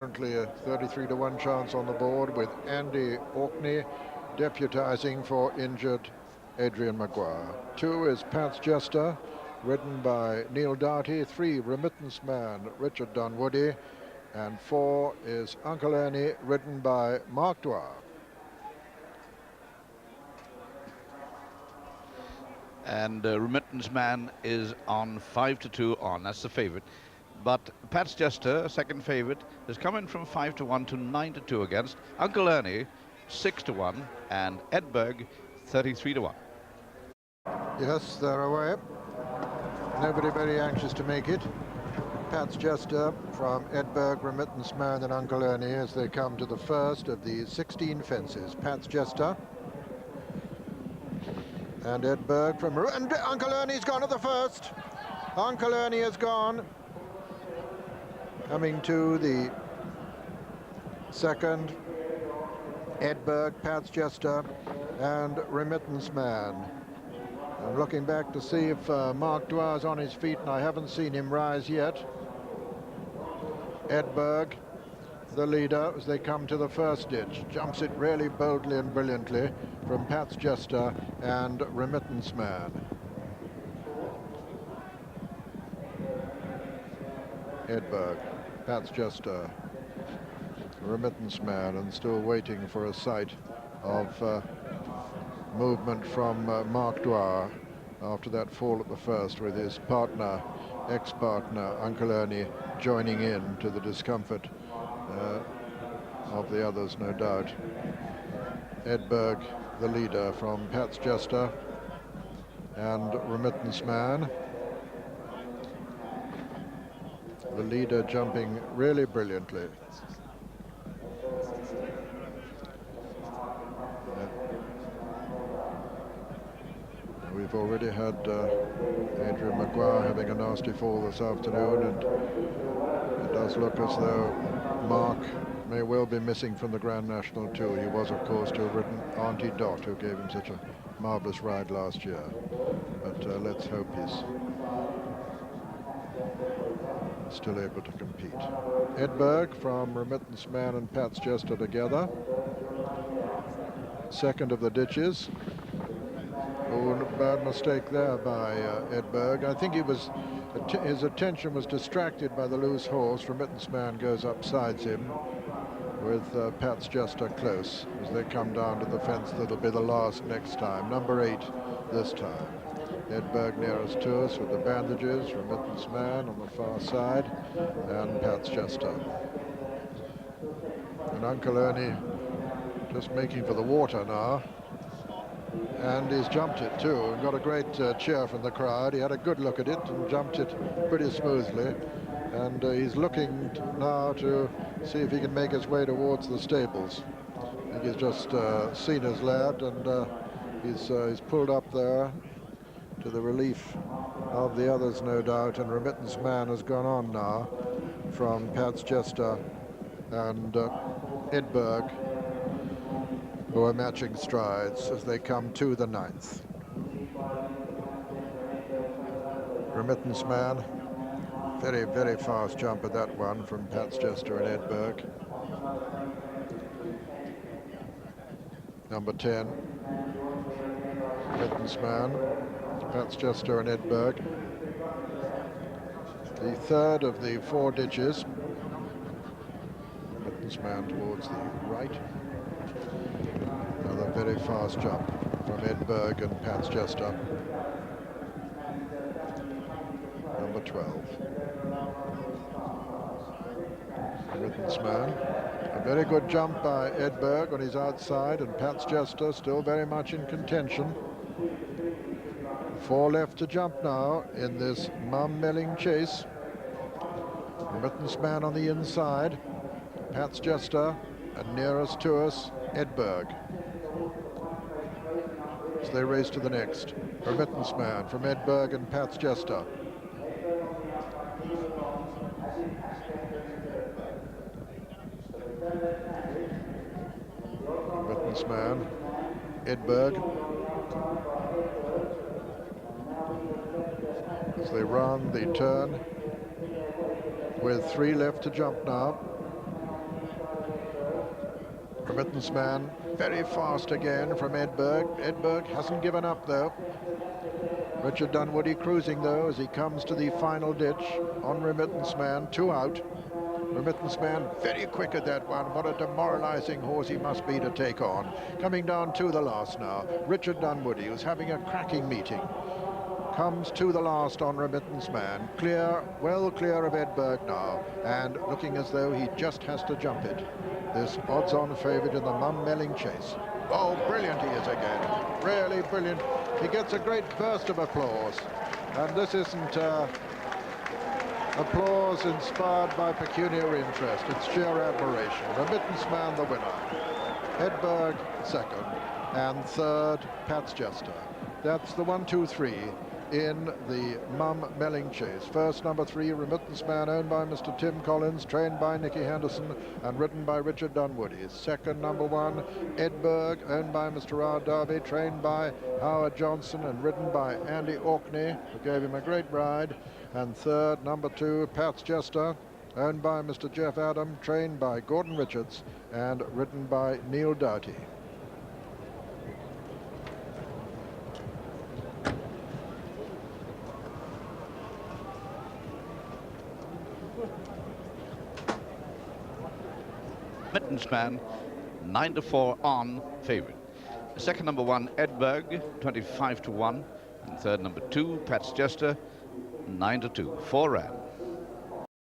Currently a 33-1 chance on the board with Andy Orkney deputising for injured Adrian Maguire. 2 is Pats Jester, ridden by Neil Doughty. 3, Remittance Man, Richard Dunwoody. And 4 is Uncle Ernie, ridden by Mark Dwyer. And Remittance Man is on 5-2 on. That's the favourite. But Pat's Jester, second favourite, has come in from 5-1 to 9-2 against Uncle Ernie, 6-1, and Edberg, 33-1. Yes, they're away. Nobody very anxious to make it. Pat's Jester from Edberg, Remittance Man and Uncle Ernie as they come to the first of the 16 fences. Pat's Jester and Edberg from... And Uncle Ernie's gone at the first. Uncle Ernie has gone. Coming to the second, Edberg, Pat's Jester and Remittance Man. I'm looking back to see if Mark Dwyer's on his feet, and I haven't seen him rise yet. Edberg, the leader, as they come to the first ditch, jumps it really boldly and brilliantly from Pat's Jester and Remittance Man. Edberg, Pat's Jester, Remittance Man, and still waiting for a sight of movement from Mark Dwyer after that fall at the first, with his partner, ex-partner, Uncle Ernie, joining in to the discomfort of the others, no doubt. Edberg, the leader from Pat's Jester and Remittance Man. The leader jumping really brilliantly. We've already had Adrian Maguire having a nasty fall this afternoon, and it does look as though Mark may well be missing from the Grand National too. He was, of course, to have ridden Auntie Dot, who gave him such a marvellous ride last year. But let's hope he's still able to compete. Edberg from Remittance Man and Pat's Jester together. Second of the ditches. Oh, bad mistake there by Edberg. I think he was, his attention was distracted by the loose horse. Remittance Man goes up sides him with Pat's Jester close as they come down to the fence. That'll be the last next time. Number 8 this time. Edberg nearest to us with the bandages. Remittance Man on the far side and Pat's Jester. And Uncle Ernie just making for the water now. And he's jumped it too, and got a great cheer from the crowd. He had a good look at it and jumped it pretty smoothly. And he's looking now to see if he can make his way towards the stables. I think he's just seen his lad, and he's pulled up there to the relief of the others, no doubt. And Remittance Man has gone on now from Pat's Jester and Edberg, who are matching strides as they come to the 9th. Remittance Man, very, very fast jump at that one from Pat's Jester and Edberg. Number 10, Remittance Man, Pat's Jester and Edberg. The third of the 4 ditches. Remittance Man towards the right. Another very fast jump from Edberg and Pat's Jester. Number 12. Remittance Man. A very good jump by Edberg on his outside, and Pat's Jester still very much in contention. 4 left to jump now in this Mumm Melling chase. Remittance Man on the inside. Pat's Jester, and nearest to us, Edberg. As they race to the next. Remittance Man from Edberg and Pat's Jester. Remittance Man, Edberg. As they run the turn with 3 left to jump now. Remittance Man, very fast again from Edberg. Edberg hasn't given up though. Richard Dunwoody cruising though as he comes to the final ditch on Remittance Man, 2 out. Remittance Man very quick at that one. What a demoralizing horse he must be to take on. Coming down to the last now. Richard Dunwoody, who's having a cracking meeting, comes to the last on Remittance Man. Clear, well clear of Edberg now, and looking as though he just has to jump it. This odds-on favourite in the Mumm Melling chase. Oh, brilliant he is again. Really brilliant. He gets a great burst of applause. And this isn't applause inspired by pecuniary interest. It's sheer admiration. Remittance Man the winner. Edberg second. And third, Pat's Jester. That's the 1, 2, 3 in the Mumm Melling chase. First, number 3, Remittance Man, owned by Mr. Tim Collins, trained by Nicky Henderson and ridden by Richard Dunwoody. Second, number 1, Edberg, owned by Mr. R. Darby, trained by Howard Johnson and ridden by Andy Orkney, who gave him a great ride. And third, number 2, Pat's Jester, owned by Mr. Jeff Adam, trained by Gordon Richards and ridden by Neil Doughty. Remittance Man, 9-4 on favourite. Second, number 1, Edberg, 25-1. And third, number 2, Pat's Jester, 9-2. 4 ran.